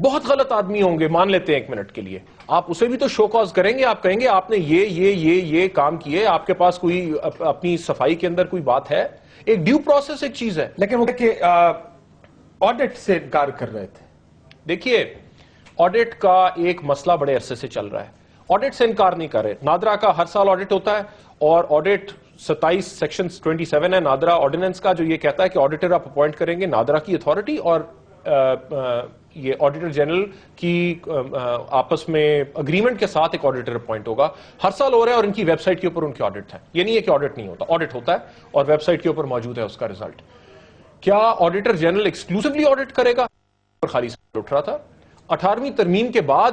بہت غلط آدمی ہوں گے، مان لیتے ہیں ایک منٹ کے لیے، آپ اسے بھی تو شو کاز کریں گے، آپ کہیں گے آپ نے یہ کام کیے، آپ کے پاس کوئی اپنی صفائی کے اندر کوئی بات ہے؟ ایک ڈیو پروسیس ایک چیز ہے. لیکن وہ کہ آڈٹ سے انکار کر رہے تھے. دیکھیے آڈٹ کا ایک مسئلہ بڑے عرصے سے چل رہا ہے، آڈٹ سے انکار نہیں کر رہے. نادرا کا ہر سال آڈٹ ہوتا ہے، اور آڈٹ 27 سیکشن 27 ہے نادرا آرڈیننس کا، جو یہ کہتا ہے کہ آڈیٹر آپ اپوائنٹ کریں گے نادرا کی اتھارٹی اور یہ آڈیٹر جنرل کی آپس میں اگریمنٹ کے ساتھ ایک آڈیٹر اپوائنٹ ہوگا. ہر سال ہو رہا ہے، اور ان کی ویب سائٹ کے اوپر ان کے آڈٹ ہے. یہ نہیں ہے کہ آڈٹ نہیں ہوتا، آڈٹ ہوتا ہے اور ویب سائٹ کے اوپر موجود ہے اس کا ریزلٹ. کیا آڈیٹر جنرل ایکسکلوسivلی آڈٹ کرے گا؟ خالی سوال اٹھ رہا تھا. 18ویں ترمیم کے بعد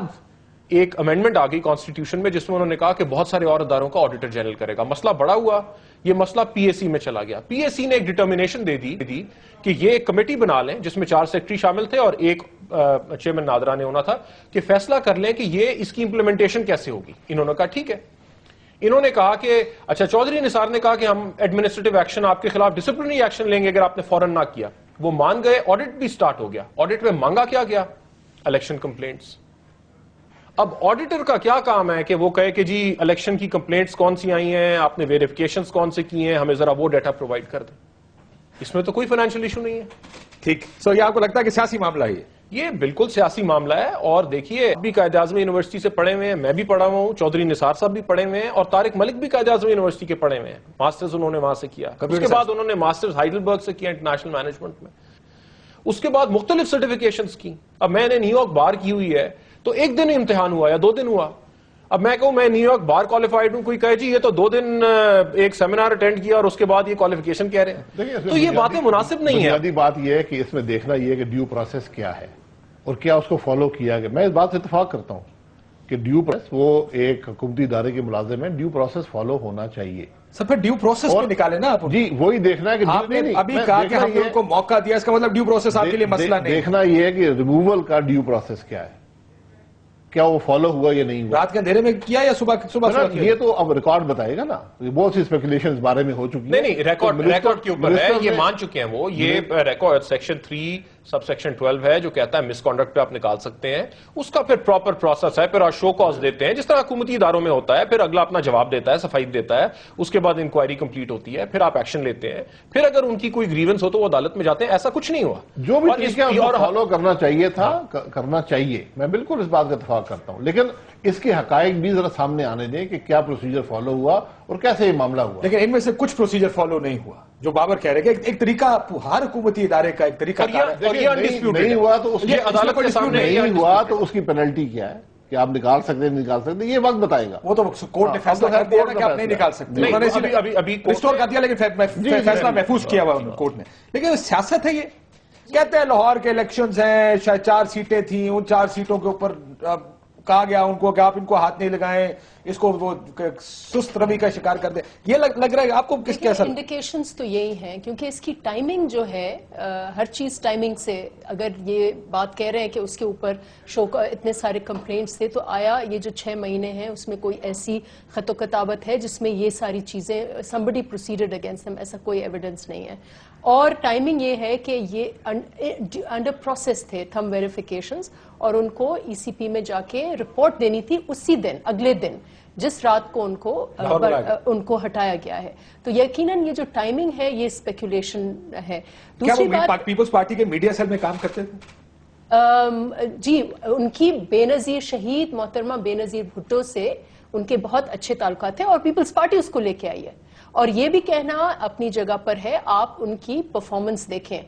ایک امینڈمنٹ آ گئی کانسٹیٹیوشن میں، جس میں انہوں نے کہا کہ بہت سارے اور اداروں کا آڈیٹر جنرل کرے گا. مسئلہ بڑا ہوا، یہ مسئلہ پی اے سی میں چلا گیا. پی اے سی نے ایک ڈٹرمینیشن دے دی کہ یہ ایک کمیٹی بنا لیں جس میں 4 سیکرٹری شامل تھے اور ایک چیئرمین نادرا نے ہونا تھا، کہ فیصلہ کر لیں کہ یہ اس کی امپلیمنٹیشن کیسے ہوگی. انہوں نے کہا ٹھیک ہے. انہوں نے کہا کہ اچھا، چودھری نثار نے کہا کہ ہم ایڈمنسٹریٹو ایکشن آپ کے خلاف ڈسپلنری ایکشن لیں گے اگر آپ نے فوراً نہ کیا. وہ مان گئے، آڈٹ بھی سٹارٹ ہو گیا. آڈٹ میں مانگا کیا گیا؟ Election complaints. اب آڈیٹر کا کیا کام ہے کہ وہ کہے کہ جی الیکشن کی کمپلینٹس کون سی آئی ہیں، آپ نے ویریفیکیشنز کون سے کی ہیں، ہمیں ذرا وہ ڈیٹا پرووائڈ کر دیں. اس میں تو کوئی فائنینشیل ایشو نہیں ہے. ٹھیک. سو یہ آپ کو لگتا ہے کہ سیاسی معاملہ ہے؟ یہ بالکل سیاسی معاملہ ہے. اور دیکھیے بھی قائد اعظم یونیورسٹی سے پڑھے ہوئے ہیں، میں بھی پڑھا ہوا ہوں، چودھری نثار صاحب بھی پڑھے ہوئے ہیں، اور طارق ملک بھی قائد اعظم یونیورسٹی کے پڑھے ہوئے ہیں. ماسٹرز انہوں نے وہاں سے کیا، اس کے بعد انہوں نے ماسٹرز ہائیڈلبرگ سے کیا انٹرنیشنل مینجمنٹ میں. اس کے بعد مختلف سرٹیفکیشنز کی. اب میں نے نیو یارک بار کی ہوئی ہے، تو ایک دن امتحان ہوا یا 2 دن ہوا. اب میں کہوں میں نیو یارک بار کوالیفائڈ ہوں، کوئی کہے جی یہ تو 2 دن ایک سیمینار اٹینڈ کیا اور اس کے بعد یہ کوالیفیکیشن کہہ رہے ہیں، تو یہ باتیں مناسب نہیں ہیں. بنیادی بات یہ ہے کہ اس میں دیکھنا یہ ہے کہ ڈیو پروسیس کیا ہے اور کیا اس کو فالو کیا گیا. میں اس بات سے اتفاق کرتا ہوں کہ ڈیو پروسیس، وہ ایک حکومتی ادارے کے ملازم ہیں، ڈیو پروسیس فالو ہونا چاہیے. سر پھر ڈیو پروسیس میں نکالے نا آپ. جی وہی دیکھنا ہے کہ آپ نے ابھی کہا کہ ہم نے ان کو موقع دیا، اس کا مطلب ڈیو پروسیس آپ کے لیے مسئلہ نہیں. دیکھنا یہ ہے کہ ریموول کا ڈیو پروسیس کیا ہے، کیا وہ فالو ہوا یا نہیں ہوا. رات کے اندھیرے میں کیا یا صبح یہ تو اب ریکارڈ بتائے گا نا. بہت سی اسپیکولیشن اس بارے میں ہو چکی ہیں. نہیں ریکارڈ کے اوپر ہے، یہ مان چکے ہیں وہ. یہ ریکارڈ سیکشن 3 سب سیکشن 12 ہے جو کہتا ہے مس کانڈکٹ پہ آپ نکال سکتے ہیں. اس کا پھر پراپر پروسیس ہے، پھر آپ شو کاز دیتے ہیں جس طرح حکومتی اداروں میں ہوتا ہے، پھر اگلا اپنا جواب دیتا ہے، صفائی دیتا ہے، اس کے بعد انکوائری کمپلیٹ ہوتی ہے، پھر آپ ایکشن لیتے ہیں، پھر اگر ان کی کوئی گریونس ہو تو وہ عدالت میں جاتے ہیں. ایسا کچھ نہیں ہوا. جو بھی طریقہ اس کو فالو کرنا چاہیے تھا کرنا چاہیے، میں بالکل اس بات کا اتفاق کرتا ہوں، لیکن اس کے حقائق بھی ذرا سامنے آنے دیں کہ کیا پروسیجر فالو ہوا اور کیسے یہ معاملہ ہوا. لیکن ان میں سے کچھ پروسیجر فالو نہیں ہوا، جو بابر کہہ رہے کہ ایک طریقہ ہر حکومتی ادارے کا ایک طریقہ نہیں ہوا تو اس کی عدالت کے سامنے نہیں ہوا تو اس کی پینلٹی کیا ہے کہ آپ نکال سکتے ہیں نکال سکتے ہیں، یہ وقت بتائے گا. وہ تو کورٹ نے فیصلہ کر دیا کہ آپ نہیں نکال سکتے، انہوں نے ابھی ریسٹور کر دیا، لیکن فیصلہ محفوظ کیا ہوا کورٹ نے. لیکن سیاست ہے، یہ کہتے ہیں لاہور کے الیکشنز ہیں، شاید 4 سیٹیں تھیں، ان 4 سیٹوں کے اوپر کہا گیا ان کو کہ آپ ان کو ہاتھ نہیں لگائیں، اس کو وہ سست روی کا شکار کر دیں. یہ لگ رہا ہے آپ کو کس کے اثر؟ انڈیکیشنز تو یہی ہیں، کیونکہ اس کی ٹائمنگ جو ہے، ہر چیز ٹائمنگ سے، اگر یہ بات کہہ رہے ہیں کہ اس کے اوپر اتنے سارے کمپلینٹس تھے، تو آیا یہ جو 6 مہینے ہیں اس میں کوئی ایسی خط و کتابت ہے جس میں یہ ساری چیزیں somebody proceeded against them، ایسا کوئی ایویڈنس نہیں ہے. اور ٹائمنگ یہ ہے کہ یہ انڈر پروسیس تھے تھم ویریفیکیشنز، اور ان کو ای سی پی میں جا کے رپورٹ دینی تھی اسی دن، اگلے دن، جس رات کو ان کو ہٹایا گیا ہے. تو یقیناً یہ جو ٹائمنگ ہے یہ اسپیکولیشن ہے. دوسری بات، پیپلز پارٹی کے میڈیا سیل میں کام کرتے تھے؟ جی، ان کی بے نظیر شہید محترمہ بے نظیر بھٹو سے ان کے بہت اچھے تعلقات تھے، اور پیپلز پارٹی اس کو لے کے آئی ہے. اور یہ بھی کہنا اپنی جگہ پر ہے، آپ ان کی پرفارمنس دیکھیں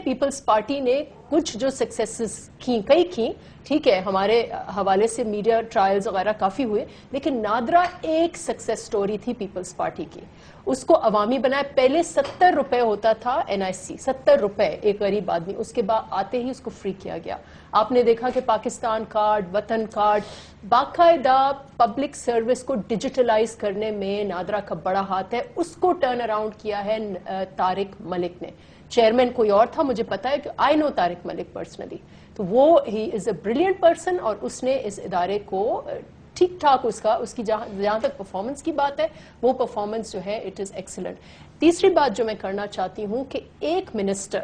پیپلز پارٹی نے کچھ جو سکسیسز کئی کی، ٹھیک ہے، ہمارے حوالے سے میڈیا ٹرائلز وغیرہ کافی ہوئے، لیکن نادرا ایک سکسیس سٹوری تھی پیپلز پارٹی کی. اس کو عوامی بنایا. پہلے 70 روپے ہوتا تھا NIC، 70 روپے ایک غریب آدمی، اس کے بعد آتے ہی اس کو فری کیا گیا. آپ نے دیکھا کہ پاکستان کارڈ، وطن کارڈ، باقاعدہ پبلک سروس کو ڈیجیٹلائز کرنے میں نادرا کا بڑا ہاتھ ہے. اس کو ٹرن اراؤنڈ کیا ہے طارق ملک نے. چیئرمین کوئی اور تھا، مجھے پتا ہے کہ آئی نو طارق ملک پرسنلی، تو وہ ہی از اے بریلینٹ پرسن، اور اس نے اس ادارے کو ٹھیک ٹھاک، اس کی جہاں تک پرفارمنس کی بات ہے، وہ پرفارمنس جو ہے اٹ از ایکسلنٹ. تیسری بات جو میں کرنا چاہتی ہوں کہ ایک منسٹر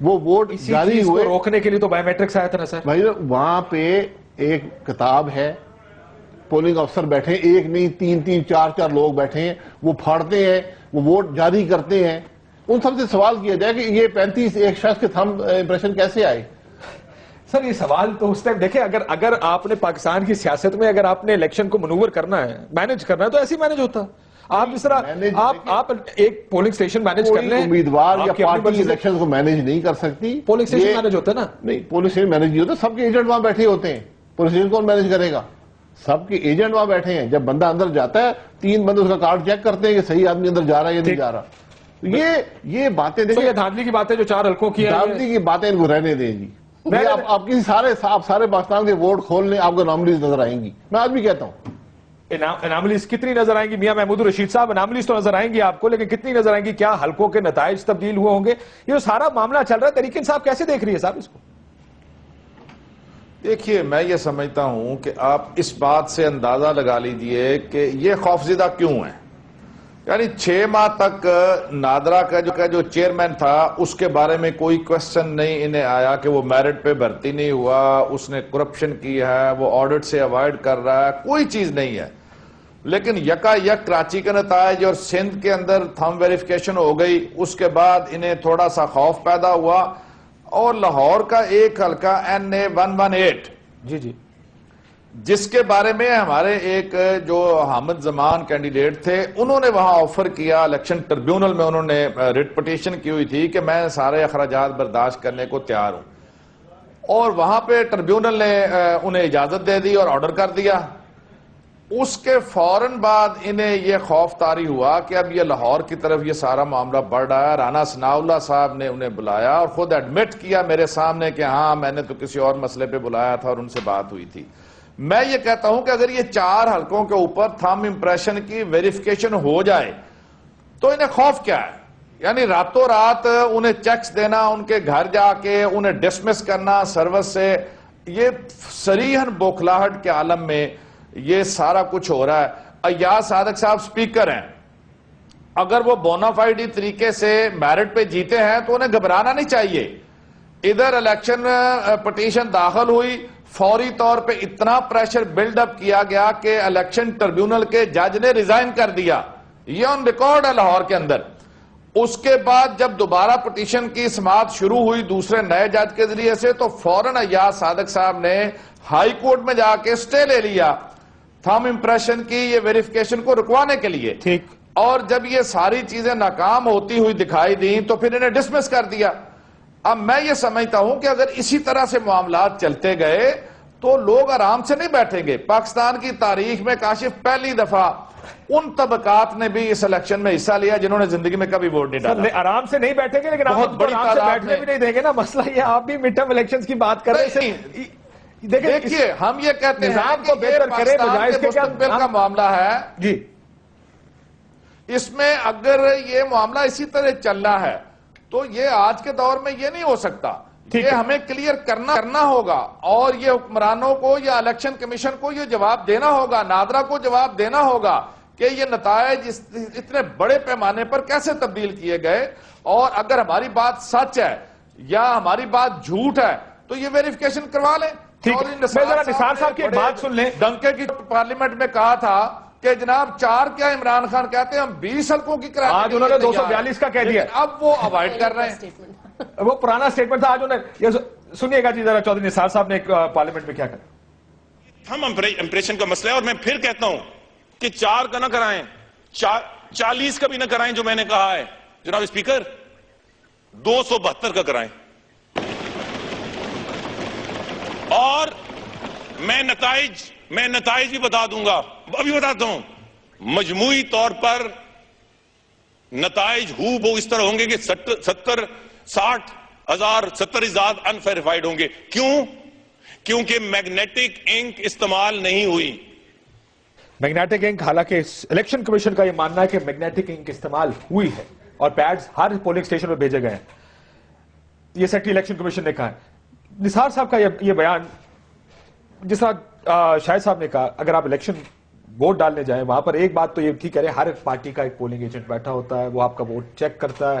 وہ ووٹ اسی جاری چیز کو ہوئے. روکنے کے لیے تو بایو میٹرکس آیا تھا نا سر. بھائی وہاں پہ ایک کتاب ہے, پولنگ افسر بیٹھے, ایک نہیں 3 4 لوگ بیٹھے ہیں, وہ پھاڑتے ہیں, وہ ووٹ جاری کرتے ہیں. ان سب سے سوال کیا جائے کہ یہ 35 ایک شخص کے تھم امپریشن کیسے آئے؟ سر یہ سوال تو اس ٹائم دیکھیں, اگر آپ نے پاکستان کی سیاست میں اگر آپ نے الیکشن کو منور کرنا ہے, مینج کرنا ہے, تو ایسے ہی مینج ہوتا. آپ اس طرح آپ ایک پولنگ سٹیشن مینج کر لیں. امیدوار یا پارٹی الیکشن کو مینج نہیں کر سکتی. پولنگ سٹیشن مینج ہوتا ہے نا. نہیں, پولنگ سٹیشن مینج نہیں ہوتا, سب کے ایجنٹ وہاں بیٹھے ہوتے ہیں. پولنگ سٹیشن کون مینج کرے گا؟ سب کے ایجنٹ وہاں بیٹھے ہیں. جب بندہ اندر جاتا ہے 3 بندے اس کا کارڈ چیک کرتے ہیں کہ صحیح آدمی اندر جا رہا ہے یا نہیں جا رہا. یہ باتیں دیکھیں, یہ دھاندلی کی باتیں جو 4 حلقوں کی ہیں, دھاندلی کی باتیں ان کو رہنے دیں جی. آپ کسی سارے پاکستان کے ووٹ کھول لیں, آپ کو ناملیز نظر آئیں گی. میں آج بھی کہتا ہوں اناملیز کتنی نظر آئیں گی؟ میاں محمود الرشید صاحب, اناملیز تو نظر آئیں گی آپ کو, لیکن کتنی نظر آئیں گی؟ کیا حلقوں کے نتائج تبدیل ہوئے ہوں گے؟ یہ جو سارا معاملہ چل رہا ہے, تحریک انصاف کیسے دیکھ رہی ہے صاحب اس کو؟ دیکھیے, میں یہ سمجھتا ہوں کہ آپ اس بات سے اندازہ لگا لیجئے کہ یہ خوفزدہ کیوں ہے. یعنی 6 ماہ تک نادرا کا جو چیئرمین تھا, اس کے بارے میں کوئی کوسچن نہیں انہیں آیا کہ وہ میرٹ پہ بھرتی نہیں ہوا, اس نے کرپشن کی ہے, وہ آڈٹ سے اوائڈ کر رہا ہے, کوئی چیز نہیں ہے. لیکن یکا یک کراچی کے نتائج اور سندھ کے اندر تھم ویریفیکیشن ہو گئی, اس کے بعد انہیں تھوڑا سا خوف پیدا ہوا. اور لاہور کا ایک حلقہ NA 118 جی جس کے بارے میں ہمارے ایک جو حامد زمان کینڈیڈیٹ تھے, انہوں نے وہاں آفر کیا, الیکشن ٹریبیونل میں انہوں نے ریٹ پٹیشن کی ہوئی تھی کہ میں سارے اخراجات برداشت کرنے کو تیار ہوں, اور وہاں پہ ٹریبیونل نے انہیں اجازت دے دی اور آرڈر کر دیا. اس کے فوراً بعد انہیں یہ خوف طاری ہوا کہ اب یہ لاہور کی طرف یہ سارا معاملہ بڑھ رہا ہے. رانا ثناء اللہ صاحب نے انہیں بلایا اور خود ایڈمٹ کیا میرے سامنے کہ ہاں میں نے تو کسی اور مسئلے پہ بلایا تھا اور ان سے بات ہوئی تھی. میں یہ کہتا ہوں کہ اگر یہ 4 حلقوں کے اوپر تھم امپریشن کی ویریفیکیشن ہو جائے تو انہیں خوف کیا ہے؟ یعنی راتوں رات انہیں چیکس دینا, ان کے گھر جا کے انہیں ڈسمس کرنا سروس سے, یہ صریحاً بوکھلاہٹ کے عالم میں یہ سارا کچھ ہو رہا ہے. ایاز صادق صاحب سپیکر ہیں, اگر وہ بونافائیڈی طریقے سے میرٹ پہ جیتے ہیں تو انہیں گھبرانا نہیں چاہیے. ادھر الیکشن پٹیشن داخل ہوئی, فوری طور پہ اتنا پریشر بلڈ اپ کیا گیا کہ الیکشن ٹریبیونل کے جج نے ریزائن کر دیا, یہ آن ریکارڈ ہے لاہور کے اندر. اس کے بعد جب دوبارہ پٹیشن کی سماعت شروع ہوئی دوسرے نئے جج کے ذریعے سے, تو فوراً ایاز صادق صاحب نے ہائی کورٹ میں جا کے سٹے لے لیا تھم امپریشن کی یہ ویریفیکیشن کو رکوانے کے لیے. ٹھیک. اور جب یہ ساری چیزیں ناکام ہوتی ہوئی دکھائی دیں تو پھر انہیں ڈسمس کر دیا. اب میں یہ سمجھتا ہوں کہ اگر اسی طرح سے معاملات چلتے گئے تو لوگ آرام سے نہیں بیٹھیں گے. پاکستان کی تاریخ میں کاشف پہلی دفعہ ان طبقات نے بھی اس الیکشن میں حصہ لیا جنہوں نے زندگی میں کبھی ووٹ نہیں ڈالا. آرام سے نہیں بیٹھیں گے, لیکن بہت بڑی آرام سے بیٹھنے بھی نہیں دیں گے نا. مسئلہ یہ آپ بھی مڈ ٹرم الیکشنز کی بات کر رہے ہیں. دیکھیے, ہم یہ کہتے ہیں نظام کو کہ بہتر یہ کرے بجائے پاکستان اس کے کے کیا مستقبل کا معاملہ ہے. جی, اس میں اگر یہ معاملہ اسی طرح چلنا ہے تو یہ آج کے دور میں یہ نہیں ہو سکتا. یہ ہمیں کلیئر کرنا ہوگا, اور یہ حکمرانوں کو یا الیکشن کمیشن کو یہ جواب دینا ہوگا, نادرا کو جواب دینا ہوگا کہ یہ نتائج اتنے بڑے پیمانے پر کیسے تبدیل کیے گئے. اور اگر ہماری بات سچ ہے یا ہماری بات جھوٹ ہے تو یہ ویریفیکیشن کروا لیں. نثار صاحب کی ایک بات سن لیں. ڈنکے کی پارلیمنٹ میں کہا تھا کہ جناب 4 کیا, عمران خان کہتے ہیں ہم 20 حلقوں کی کرانے. آج انہوں نے 242 کا کہہ دیا, اب وہ اوائڈ کر رہے ہیں. وہ پرانا سٹیٹمنٹ تھا. آج انہوں نے سنیے گا جی ذرا چودھری نثار صاحب نے پارلیمنٹ میں کیا کہا. ہم امپریشن کا مسئلہ ہے, اور میں پھر کہتا ہوں کہ 4 کا نہ کرائیں, 40 کا بھی نہ کرائیں جو میں نے کہا ہے. جناب اسپیکر 272 کا کرائیں. اور میں نتائج بھی بتا دوں گا, ابھی بتاتا ہوں. مجموعی طور پر نتائج ہو اس طرح ہوں گے کہ 70,000 انفیریفائڈ ہوں گے. کیوں؟ کیونکہ میگنیٹک انک استعمال نہیں ہوئی. میگنیٹک انک, حالانکہ الیکشن کمیشن کا یہ ماننا ہے کہ میگنیٹک انک استعمال ہوئی ہے اور پیڈز ہر پولنگ سٹیشن پر بھیجے گئے ہیں. یہ سیکرٹری الیکشن کمیشن نے کہا ہے. نثار صاحب کا یہ بیان, جس طرح شاہد صاحب نے کہا, اگر آپ الیکشن ووٹ ڈالنے جائیں وہاں پر ایک بات تو یہ ٹھیک ہے, ہر پارٹی کا ایک پولنگ ایجنٹ بیٹھا ہوتا ہے, وہ آپ کا ووٹ چیک کرتا ہے,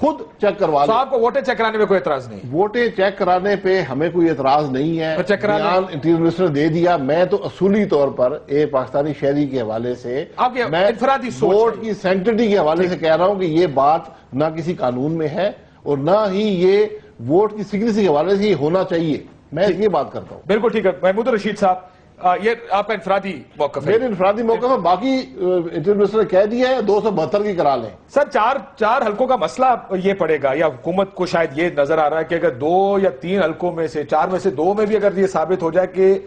خود چیک کروا تو لیں. آپ کو ووٹیں چیک کرانے میں کوئی اعتراض نہیں؟ ووٹیں چیک کرانے پہ ہمیں کوئی اعتراض نہیں ہے. بیان انٹیریئر منسٹر نے دے دیا. میں تو اصولی طور پر ایک پاکستانی شہری کے حوالے سے میں ووٹ کی سینکٹریٹی کے حوالے سے کہہ رہا ہوں کہ یہ بات نہ کسی قانون میں ہے اور نہ ہی یہ ووٹ کی سیکریسی کے حوالے سے یہ ہونا چاہیے. میں یہ بات کرتا ہوں. بالکل ٹھیک ہے. محمود الرشید صاحب، یہ آپ کا انفرادی موقف ہے؟ میرے انفرادی موقف ہے. باقی انٹیریئر منسٹر نے کہہ دیا ہے 272 کی کرا لیں. سر چار حلقوں کا مسئلہ یہ پڑے گا، یا حکومت کو شاید یہ نظر آ رہا ہے کہ اگر 2 یا 3 حلقوں میں سے 4 میں سے 2 میں بھی اگر یہ ثابت ہو جائے کہ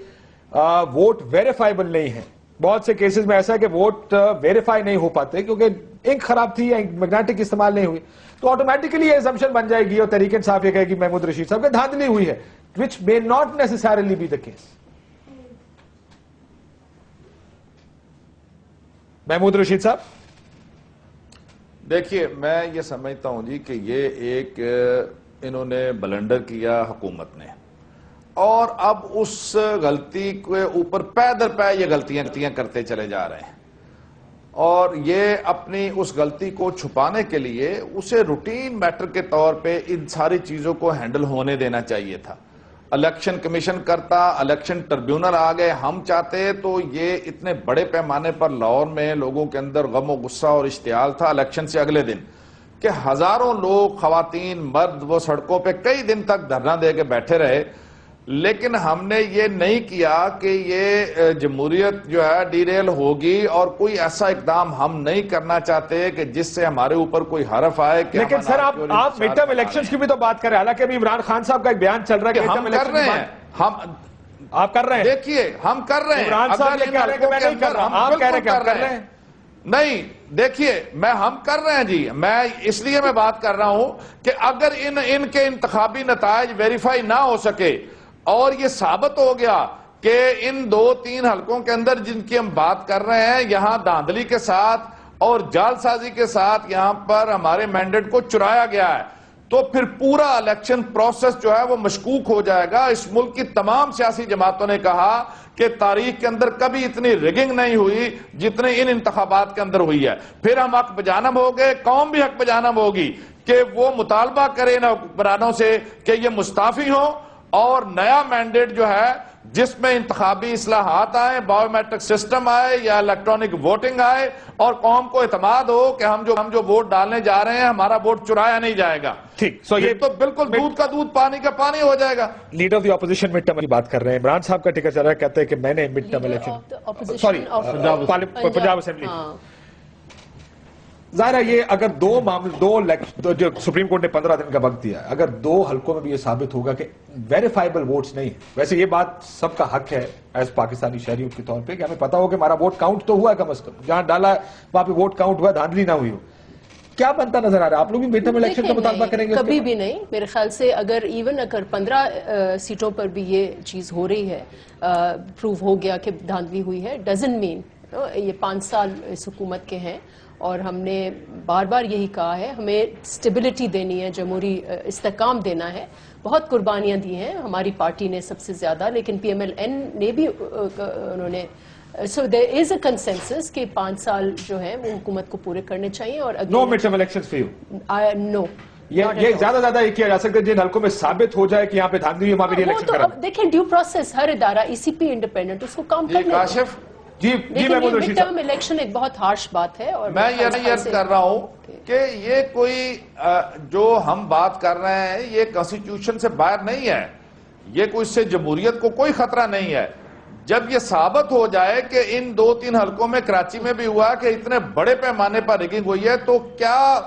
ووٹ ویریفائیبل نہیں ہے. بہت سے کیسز میں ایسا ہے کہ ووٹ ویریفائی نہیں ہو پاتے کیونکہ انک خراب تھی یا میگنیٹک استعمال نہیں ہوئی، تو آٹومیٹکلی یہ assumption بن جائے گی اور تحریک انصاف یہ کہے گی محمود رشید صاحب کہ دھاندلی ہوئی ہے، which may not necessarily be the case. Mahmood Rashid صاحب، دیکھیے میں یہ سمجھتا ہوں جی کہ یہ ایک انہوں نے بلنڈر کیا حکومت نے، اور اب اس غلطی کے اوپر پے در پے یہ غلطیاں کرتے چلے جا رہے ہیں، اور یہ اپنی اس غلطی کو چھپانے کے لیے اسے روٹین میٹر کے طور پہ ان ساری چیزوں کو ہینڈل ہونے دینا چاہیے تھا. الیکشن کمیشن کرتا، الیکشن ٹربیونل آ گئے. ہم چاہتے تو یہ اتنے بڑے پیمانے پر لاہور میں لوگوں کے اندر غم و غصہ اور اشتعال تھا الیکشن سے اگلے دن کہ ہزاروں لوگ، خواتین، مرد، وہ سڑکوں پہ کئی دن تک دھرنا دے کے بیٹھے رہے. لیکن ہم نے یہ نہیں کیا کہ یہ جمہوریت جو ہے ڈیریل ہوگی، اور کوئی ایسا اقدام ہم نہیں کرنا چاہتے کہ جس سے ہمارے اوپر کوئی حرف آئے. لیکن سر آپ مڈ ٹرم الیکشنز کی بھی تو بات کر رہے ہیں، حالانکہ ابھی عمران خان صاحب کا ایک بیان چل رہا ہے کہ ہم کر رہے ہیں. آپ کر رہے ہیں؟ دیکھیے ہم کر رہے ہیں. عمران صاحب یہ کہہ رہے ہیں کہ میں نہیں کر رہا، آپ کہہ رہے ہیں کہ ہم کر رہے ہیں. نہیں دیکھیے ہم کر رہے ہیں جی. میں اس لیے میں بات کر رہا ہوں کہ اگر ان کے انتخابی نتائج ویریفائی نہ ہو سکے اور یہ ثابت ہو گیا کہ ان 2-3 حلقوں کے اندر جن کی ہم بات کر رہے ہیں یہاں دھاندلی کے ساتھ اور جعل سازی کے ساتھ یہاں پر ہمارے مینڈیٹ کو چرایا گیا ہے، تو پھر پورا الیکشن پروسیس جو ہے وہ مشکوک ہو جائے گا. اس ملک کی تمام سیاسی جماعتوں نے کہا کہ تاریخ کے اندر کبھی اتنی ریگنگ نہیں ہوئی جتنے ان انتخابات کے اندر ہوئی ہے. پھر ہم حق بجانب ہو گئے، قوم بھی حق بجانب ہوگی کہ وہ مطالبہ کرے نا حکمرانوں سے کہ یہ مستعفی ہوں اور نیا مینڈیٹ جو ہے جس میں انتخابی اصلاحات آئے، بایو میٹرک سسٹم آئے یا الیکٹرانک ووٹنگ آئے، اور قوم کو اعتماد ہو کہ ہم جو ووٹ ڈالنے جا رہے ہیں ہمارا ووٹ چرایا نہیں جائے گا. ٹھیک، سو یہ تو بالکل دودھ کا دودھ پانی کا پانی ہو جائے گا. Leader of the opposition mid term کی بات کر رہے ہیں، عمران صاحب کا ٹکٹ چل رہا ہے، کہتے ہیں کہ میں نے mid term election Punjab assembly, ظاہر ہے یہ اگر جو سپریم کورٹ نے 15 دن کا وقت دیا ہے، اگر 2 حلقوں میں بھی یہ ثابت ہوگا کہ ویریفائیبل ووٹس نہیں ہیں. ویسے یہ بات سب کا حق ہے ایز پاکستانی شہریوں کے طور پہ کہ ہمیں پتا ہو کہ ہمارا ووٹ کاؤنٹ تو ہوا ہے، کم از کم جہاں ڈالا وہاں پہ ووٹ کاؤنٹ ہوا، دھاندلی نہ ہوئی ہو. کیا بنتا نظر آ رہا ہے؟ آپ لوگ بھی مڈ ٹرم الیکشن کا مطالبہ کریں گے؟ کبھی بھی نہیں. میرے خیال سے اگر 15 سیٹوں پر بھی یہ چیز ہو رہی ہے، پروو ہو گیا کہ دھاندلی ہوئی ہے، ڈزنٹ مین یہ 5 سال اس حکومت کے ہیں، اور ہم نے بار بار یہی کہا ہے ہمیں سٹیبلٹی دینی ہے، جمہوری استحکام دینا ہے. بہت قربانیاں دی ہیں ہماری پارٹی نے سب سے زیادہ، لیکن پی ایم ایل این نے بھی انہوں نے سو دیر از اے کنسنسس کہ 5 سال جو ہے وہ حکومت کو پورے کرنے چاہیے. اور no mid term election for you? No. یہ زیادہ یہ کیا جا سکتا ہے جن حلقوں میں ثابت ہو جائے کہ یہاں پہ دھاندلی وہاں پہ الیکشن کرا. دیکھیں ڈیو پروسیس، ہر ادارہ ای سی پی انڈیپینڈنٹ اس کو کام کرنے دیں. جی محمود رشید صاحب، الیکشن ایک بہت ہارش بات ہے، اور میں یہ عرض کر رہا ہوں کہ یہ کوئی جو ہم بات کر رہے ہیں یہ کانسٹیٹیوشن سے باہر نہیں ہے، یہ کوئی اس سے جمہوریت کو کوئی خطرہ نہیں ہے. جب یہ ثابت ہو جائے کہ ان 2-3 حلقوں میں کراچی میں بھی ہوا کہ اتنے بڑے پیمانے پر ریگنگ ہوئی ہے، تو کیا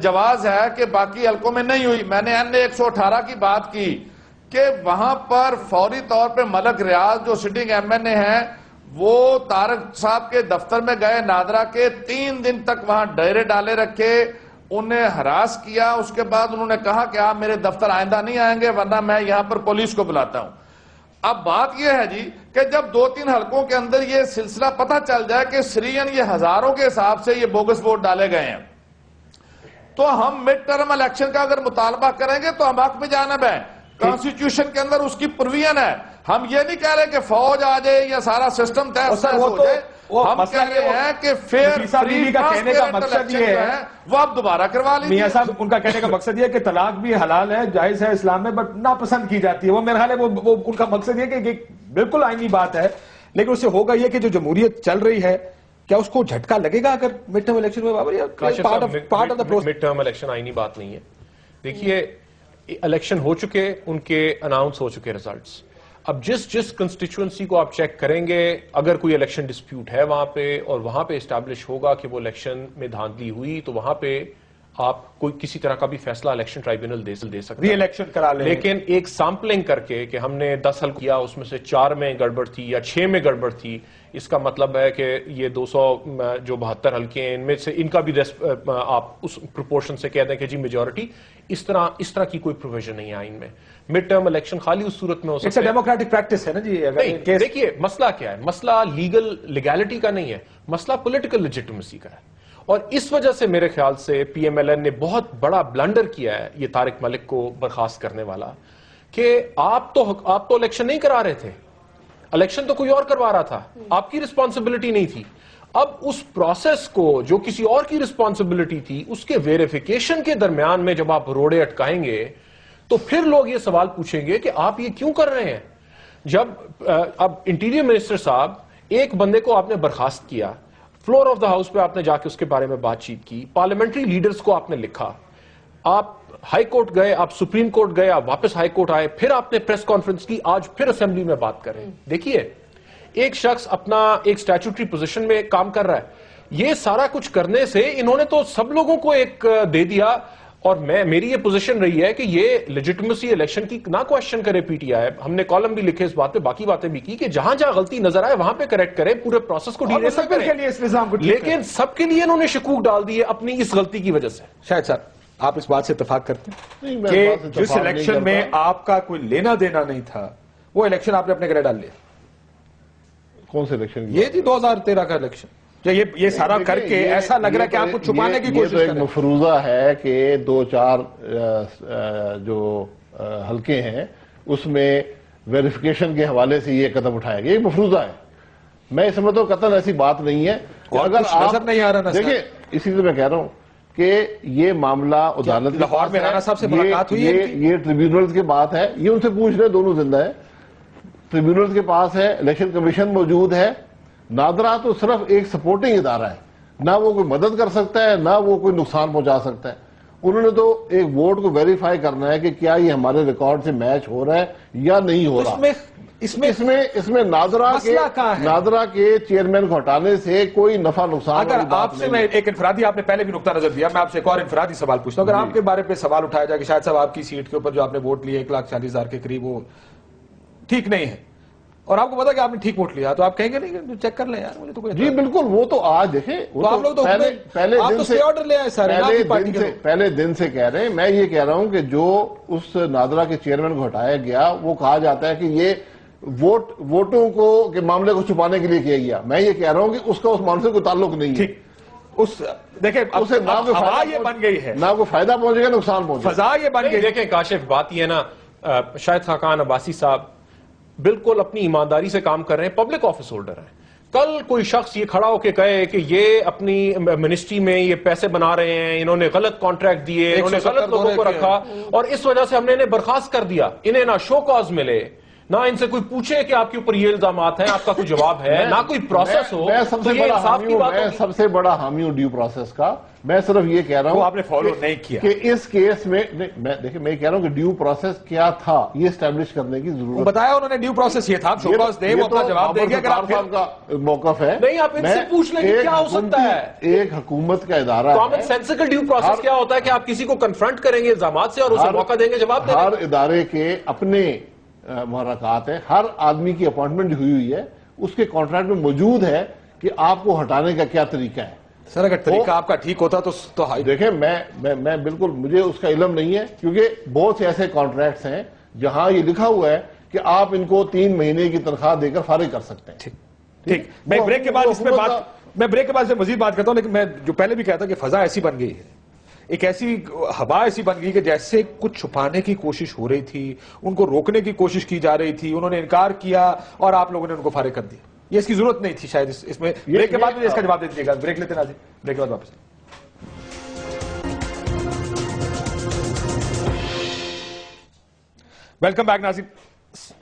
جواز ہے کہ باقی حلقوں میں نہیں ہوئی؟ میں نے این 118 کی بات کی کہ وہاں پر فوری طور پہ ملک ریاض جو سٹنگ ایم این اے ہیں وہ طارق صاحب کے دفتر میں گئے نادرا کے، 3 دن تک وہاں ڈیرے ڈالے رکھے، انہیں ہراس کیا. اس کے بعد انہوں نے کہا کہ آپ میرے دفتر آئندہ نہیں آئیں گے ورنہ میں یہاں پر پولیس کو بلاتا ہوں. اب بات یہ ہے جی کہ جب 2-3 حلقوں کے اندر یہ سلسلہ پتہ چل جائے کہ سرین یہ ہزاروں کے حساب سے یہ بوگس ووٹ ڈالے گئے ہیں، تو ہم مڈ ٹرم الیکشن کا اگر مطالبہ کریں گے تو ہم حق میں جانب ہیں. کانسٹیٹیوشن کے اندر اس کی پروویژن ہے. ہم یہ نہیں کہہ رہے کہ فوج آ جائے یا سارا سسٹم طے ہو جائے. ہم کہہ رہے ہیں کہ فیئر فری کا کہنے کا مقصد یہ ہے وہ آپ دوبارہ کروا لیجیے. میاں صاحب ان کا کہنے کا مقصد یہ ہے کہ طلاق بھی حلال ہے, جائز ہے اسلام میں, بٹ ناپسند کی جاتی ہے. وہ میرا خیال ہے وہ ان کا مقصد یہ کہ بالکل آئینی بات ہے, لیکن اس سے ہوگا یہ کہ جو جمہوریت چل رہی ہے کیا اس کو جھٹکا لگے گا اگر مڈ ٹرم الیکشن میں؟ Part of the process. Mid term election آئینی بات نہیں ہے. دیکھیے الیکشن ہو چکے, ان کے اناؤنس ہو چکے ریزلٹس. اب جس کنسٹیچوئنسی کو آپ چیک کریں گے, اگر کوئی الیکشن ڈسپیوٹ ہے وہاں پہ اور وہاں پہ اسٹیبلش ہوگا کہ وہ الیکشن میں دھاندلی ہوئی, تو وہاں پہ آپ کوئی کسی طرح کا بھی فیصلہ الیکشن ٹرائبیونل دے سکتے ری ہیں, الیکشن کرا لیں. لیکن ایک سیمپلنگ کر کے کہ ہم نے 10 حل کیا, اس میں سے 4 میں گڑبڑ تھی یا 6 میں گڑبڑ تھی, اس کا مطلب ہے کہ یہ 200 جو 72 حلقے ہیں ان میں سے ان کا بھی آپ اس پروپورشن سے کہہ دیں کہ جی میجورٹی. اس طرح کی کوئی پروویژن نہیں ہے آئین میں. مڈ ٹرم الیکشن خالی اس صورت میں ہو سکتا ہے. ڈیموکریٹک پریکٹس ہے نا جی. دیکھیے مسئلہ کیا ہے, مسئلہ لیگلٹی کا نہیں ہے, مسئلہ پولیٹیکل لیجٹمیسی کا ہے. اور اس وجہ سے میرے خیال سے پی ایم ایل این نے بہت بڑا بلنڈر کیا ہے یہ طارق ملک کو برخاست کرنے والا, کہ آپ تو الیکشن نہیں کرا رہے تھے, الیکشن تو کوئی اور کروا رہا تھا, آپ کی رسپانسبلٹی نہیں تھی. اب اس پروسیس کو جو کسی اور کی رسپانسبلٹی تھی, اس کے ویریفیکیشن کے درمیان میں جب آپ روڑے اٹکائیں گے تو پھر لوگ یہ سوال پوچھیں گے کہ آپ یہ کیوں کر رہے ہیں. جب اب انٹیریئر منسٹر صاحب, ایک بندے کو آپ نے برخاست کیا, فلور آف دا ہاؤس پہ آپ نے جا کے اس کے بارے میں بات چیت کی, پارلیمنٹری لیڈرز کو آپ نے لکھا, آپ ہائی کورٹ گئے, آپ سپریم کورٹ گئے, آپ واپس ہائی کورٹ آئے, پھر آپ نے پریس کانفرنس کی, آج پھر اسمبلی میں بات کریں. دیکھیے ایک شخص اپنا ایک سٹیچوٹری پوزیشن میں کام کر رہا ہے, یہ سارا کچھ کرنے سے انہوں نے تو سب لوگوں کو ایک دے دیا. اور میری یہ پوزیشن رہی ہے کہ یہ لیجٹمیسی الیکشن کی نہ کوشچن کرے پی ٹی آئی. ہم نے کالم بھی لکھے اس بات پہ, باقی باتیں بھی کی کہ جہاں جہاں غلطی نظر آئے وہاں پہ کریکٹ کرے, پورے پروسیس کو ڈیل کرے. لیکن سب کے لیے انہوں نے شکوک ڈال دیے اپنی اس غلطی کی وجہ سے. شاید صاحب آپ اس بات سے اتفاق کرتے ہیں کہ جس الیکشن میں آپ کا کوئی لینا دینا نہیں تھا, وہ الیکشن آپ نے اپنے گھر ڈال لیا؟ کون سے الیکشن؟ یہ جی 2013 کا الیکشن. یہ سارا کر کے ایسا لگ رہا ہے کہ آپ کو چھپانے کی کوشش کر رہے ہیں. یہ تو ایک مفروضہ ہے کہ 2-4 جو حلقے ہیں اس میں ویریفیکیشن کے حوالے سے یہ قدم اٹھایا گیا. یہ مفروضہ ہے, میں سمجھتا ہوں قطعاً ایسی بات نہیں ہے. اگر نظر نہیں آ رہا دیکھیں, اسی لیے میں کہہ رہا ہوں کہ یہ معاملہ عدالت لاہور میں رانا صاحب سے ملاقات ہوئی ہے, یہ ٹریبیونلز کی بات ہے, یہ ان سے پوچھ رہے, دونوں زندہ ہیں, ٹریبیونلز کے پاس ہے, الیکشن کمیشن موجود ہے. نادرا تو صرف ایک سپورٹنگ ادارہ ہے, نہ وہ کوئی مدد کر سکتا ہے نہ وہ کوئی نقصان پہنچا سکتا ہے. انہوں نے تو ایک ووٹ کو ویریفائی کرنا ہے کہ کیا یہ ہمارے ریکارڈ سے میچ ہو رہا ہے یا نہیں ہو رہا. اس میں نادرا کے چیئرمین کو ہٹانے سے کوئی نفع نقصان. اگر آپ سے میں ایک انفرادی, آپ نے پہلے بھی نقطہ نظر دیا, میں آپ سے ایک اور انفرادی سوال پوچھتا ہوں. اگر آپ کے بارے پہ سوال اٹھایا جائے کہ شاید صاحب آپ کی سیٹ کے اوپر جو آپ نے ووٹ لیا 1,40,000 کے قریب, وہ ٹھیک نہیں ہے, اور آپ کو پتا کہ آپ نے ٹھیک ووٹ لیا, تو آپ کہیں گے نہیں کہ چیک کر لیں یار مجھے تو کوئی. جی بالکل, وہ تو آج دیکھیں, پہلے دن سے کہہ رہے ہیں. میں یہ کہہ رہا ہوں کہ جو اس نادرا کے چیئرمین کو ہٹایا گیا, وہ کہا جاتا ہے کہ یہ ووٹوں کو کے معاملے کو چھپانے کے لیے کیا گیا. میں یہ کہہ رہا ہوں کہ اس کا اس معاملے سے کوئی تعلق نہیں ہے. دیکھیں اسے فضا یہ بن گئی ہے, نہ کوئی فائدہ پہنچے گا نقصان پہنچے گا. فضا یہ بن گئی. دیکھیں کاشف, بات یہ ہے نا, شاہد خاقان عباسی صاحب بالکل اپنی ایمانداری سے کام کر رہے ہیں, پبلک آفس ہولڈر ہیں. کل کوئی شخص یہ کھڑا ہو کے کہے کہ یہ اپنی منسٹری میں یہ پیسے بنا رہے ہیں, انہوں نے غلط کانٹریکٹ دیے, انہوں نے غلط لوگوں کو رکھا, اور اس وجہ سے ہم نے انہیں برخاست کر دیا, انہیں نہ شو کاز ملے, نہ ان سے کوئی پوچھے کہ آپ کے اوپر یہ الزامات ہیں, آپ کا کوئی جواب ہے, نہ کوئی پروسیس ہو. میں سب سے بڑا حامی ہوں ڈیو پروسیس کا. میں صرف یہ کہہ رہا ہوں آپ نے فالو نہیں کیا کہ اس کیس میں, دیکھیں میں کہہ رہا ہوں کہ ڈیو پروسیس کیا تھا یہ اسٹیبلش کرنے کی ضرورت. بتایا انہوں نے ڈیو پروسیس یہ تھا, شو کاز دے, وہ اپنا جواب دیں گے. اگر آپ صاحب کا موقف ہے, نہیں آپ ان سے پوچھ لیں کہ کیا ہو سکتا ہے. ایک حکومت کا ادارہ ہے, کامن سینسیکل ڈیو پروسیس کیا ہوتا ہے کہ آپ کسی کو کنفرنٹ کریں گے الزامات سے اور اسے موقع دیں گے جواب دیں گے. ہر ادارے کے اپنے محرکات ہیں, ہر آدمی کی اپوائنٹمنٹ ہوئی ہے, اس کے کانٹریکٹ میں موجود ہے کہ آپ کو ہٹانے کا کیا طریقہ ہے. سر اگر طریقہ آپ کا ٹھیک ہوتا تو دیکھیں, میں بالکل, مجھے اس کا علم نہیں ہے, کیونکہ بہت سے ایسے کانٹریکٹس ہیں جہاں یہ لکھا ہوا ہے کہ آپ ان کو 3 مہینے کی تنخواہ دے کر فارغ کر سکتے ہیں. ٹھیک, میں بریک کے بعد اس میں مزید بات کرتا ہوں, لیکن میں جو پہلے بھی کہتا کہ فضا ایسی بن گئی ہے, ایک ایسی ہوا ایسی بن گئی کہ جیسے کچھ چھپانے کی کوشش ہو رہی تھی, ان کو روکنے کی کوشش کی جا رہی تھی, انہوں نے انکار کیا اور آپ لوگوں نے ان کو فارغ کر دیا. یہ اس کی ضرورت نہیں تھی شاید. اس میں بریک کے بعد مجھے اس کا جواب دے دیجیے گا. بریک لیتے ناظرین, بریک کے بعد واپس. ویلکم بیک ناظرین.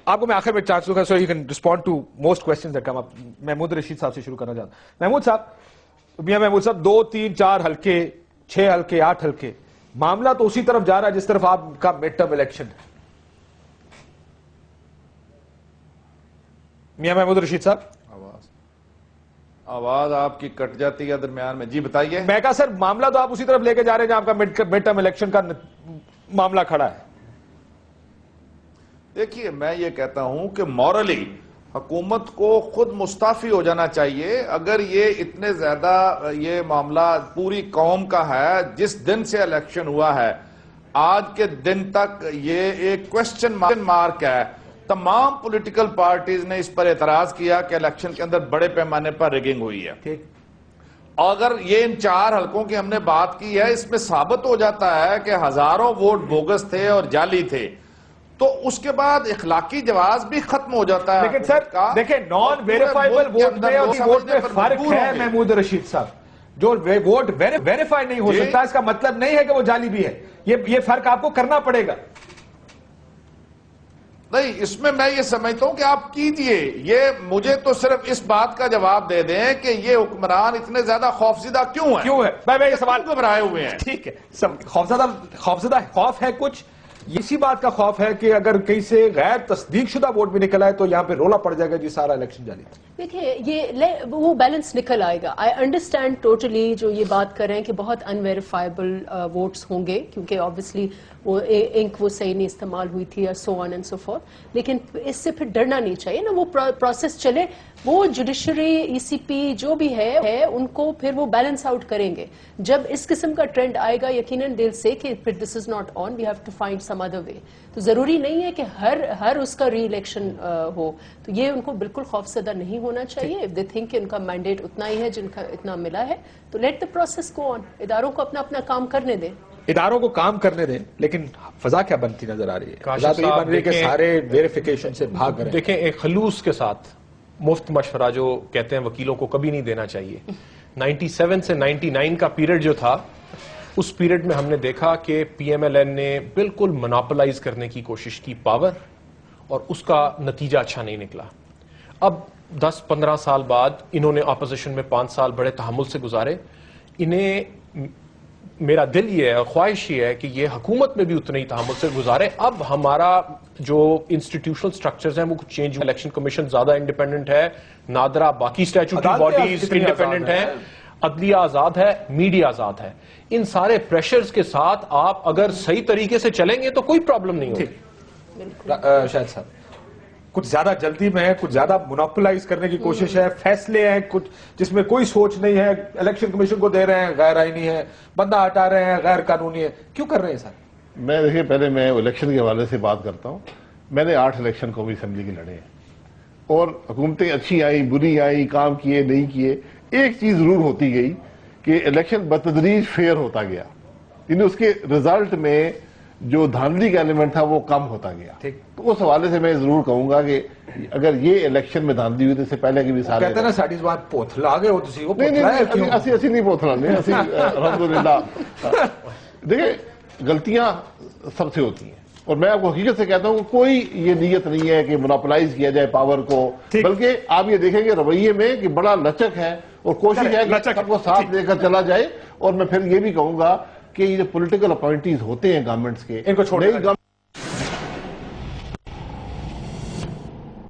آپ کو میں آخر میں چانس دوں گا so you can respond to most questions that come up. Mahmood Rashid Sahib سے شروع کرنا چاہتا ہوں. محمود صاحب, میاں محمود صاحب, 2, 3, 4 حلقے, 6 حلقے, 8 حلقے, معاملہ تو اسی طرف جا رہا ہے جس طرف آپ کا مڈ ٹرم الیکشن ہے. میاں محمود رشید صاحب, آواز آپ کی کٹ جاتی ہے درمیان میں. جی بتائیے. میں کہا سر معاملہ تو آپ اسی طرف لے کے جا رہے ہیں جہاں آپ کا مڈ ٹرم الیکشن کا معاملہ کھڑا ہے. دیکھیے میں یہ کہتا ہوں کہ مورلی حکومت کو خود مستعفی ہو جانا چاہیے. اگر یہ اتنے زیادہ یہ معاملہ پوری قوم کا ہے, جس دن سے الیکشن ہوا ہے آج کے دن تک یہ ایک کوسچن مارک ہے. تمام پولیٹیکل پارٹیز نے اس پر اعتراض کیا کہ الیکشن کے اندر بڑے پیمانے پر ریگنگ ہوئی ہے. اگر یہ ان 4 حلقوں کی ہم نے بات کی ہے, اس میں ثابت ہو جاتا ہے کہ ہزاروں ووٹ بوگس تھے اور جعلی تھے, تو اس کے بعد اخلاقی جواز بھی ختم ہو جاتا ہے. لیکن سر دیکھیں نان ویریفائیبل ووٹ میں اور ووٹ میں فرق ہے محمود رشید صاحب. جو ووٹ ویریفائی نہیں ہو سکتا اس کا مطلب نہیں ہے کہ وہ جعلی بھی ہے. یہ فرق آپ کو کرنا پڑے گا. نہیں, اس میں یہ سمجھتا ہوں کہ آپ کیجئے. یہ مجھے تو صرف اس بات کا جواب دے دیں کہ یہ حکمران اتنے زیادہ خوفزدہ کیوں ہے. میں یہ سوال گھبرائے ہوئے ہیں. ٹھیک ہے, خوفزدہ خوف ہے کچھ, اسی بات کا خوف ہے کہ اگر کہیں سے غیر تصدیق شدہ ووٹ بھی نکل آئے تو یہاں پہ رولا پڑ جائے گا جی سارا الیکشن جعلی. دیکھیں یہ وہ بیلنس نکل آئے گا. آئی انڈرسٹینڈ ٹوٹلی جو یہ بات کر رہے ہیں کہ بہت انویریفائبل ووٹس ہوں گے کیونکہ آبویسلی وہ انک وہ صحیح نہیں استعمال ہوئی تھی اور سو آن اینڈ سو فورتھ. لیکن اس سے پھر ڈرنا نہیں چاہیے نا. وہ پروسیس چلے, وہ جوڈیشری ای سی پی جو بھی ہے ان کو پھر وہ بیلنس آؤٹ کریں گے. جب اس قسم کا ٹرینڈ آئے گا یقیناً دل سے کہ پھر this is not on, we have to find some other way. تو ضروری نہیں ہے کہ ہر اس کا ری الیکشن ہو. تو یہ ان کو بالکل خوفزدہ نہیں ہونا چاہیے. اف دے تھنک کہ ان کا مینڈیٹ اتنا ہی ہے جن کا اتنا ملا ہے تو لیٹ دا پروسیس گو آن. اداروں کو اپنا کام کرنے دیں. اداروں کو کام کرنے دیں, لیکن فضا کیا بنتی نظر آ رہی ہے؟ فضا تو یہ بن رہی ہے کہ سارے ویریفیکیشن سے بھاگ رہے ہیں. دیکھیں ایک خلوص کے ساتھ مفت مشورہ جو کہتے ہیں وکیلوں کو کبھی نہیں دینا چاہیے. 97 سے 99 کا پیریڈ جو تھا, اس پیریڈ میں ہم نے دیکھا کہ پی ایم ایل این نے بالکل مناپلائز کرنے کی کوشش کی پاور, اور اس کا نتیجہ اچھا نہیں نکلا. اب 10-15 سال بعد انہوں نے اپوزیشن میں 5 سال بڑے تحمل سے گزارے. انہیں میرا دل یہ ہے اور خواہش یہ ہے کہ یہ حکومت میں بھی اتنے ہی تحمل سے گزارے. اب ہمارا جو انسٹیٹیوشنل سٹرکچرز ہیں وہ کچھ چینج ہوئے. الیکشن کمیشن زیادہ انڈیپینڈنٹ ہے, نادرا باقی اسٹیچوٹری باڈیز انڈیپینڈنٹ ہیں, عدلیہ آزاد ہے, میڈیا آزاد ہے. ان سارے پریشرز کے ساتھ آپ اگر صحیح طریقے سے چلیں گے تو کوئی پرابلم نہیں ہوگی. شاہد صاحب کچھ زیادہ جلدی میں ہے, کچھ زیادہ مونوپلائز کرنے کی کوشش ہے, فیصلے ہیں کچھ جس میں کوئی سوچ نہیں ہے, الیکشن کمیشن کو دے رہے ہیں غیر آئینی ہے, بندہ ہٹا رہے ہیں غیر قانونی ہے. کیوں کر رہے ہیں سر؟ میں دیکھیے پہلے میں الیکشن کے حوالے سے بات کرتا ہوں. میں نے 8 الیکشن قومی اسمبلی کے لڑے ہیں, اور حکومتیں اچھی آئیں بری آئیں, کام کیے نہیں کیے. ایک چیز ضرور ہوتی گئی کہ الیکشن بتدریج فیئر ہوتا گیا, یعنی اس کے رزلٹ میں جو دھاندلی کا ایلیمنٹ تھا وہ کم ہوتا گیا. تو اس حوالے سے میں ضرور کہوں گا کہ اگر یہ الیکشن میں دھاندلی ہوئی تو اس سے پہلے کی بھی سارے کہتے ہیں نا ساڈی زبان پوتھلا گئے ہو تسی, وہ نہیں اسی نہیں پوتھلا نہیں اسی الحمدللہ. دیکھیں غلطیاں سب سے ہوتی ہیں, اور میں آپ کو حقیقت سے کہتا ہوں کہ کوئی یہ نیت نہیں ہے کہ مناپلائز کیا جائے پاور کو, بلکہ آپ یہ دیکھیں گے رویے میں کہ بڑا لچک ہے اور کوشش ہے کہ سب کو ساتھ لے کر چلا جائے. اور میں پھر یہ بھی کہوں گا کہ یہ جو پولیٹیکل اپوائنٹیز ہوتے ہیں گورنمنٹس کے,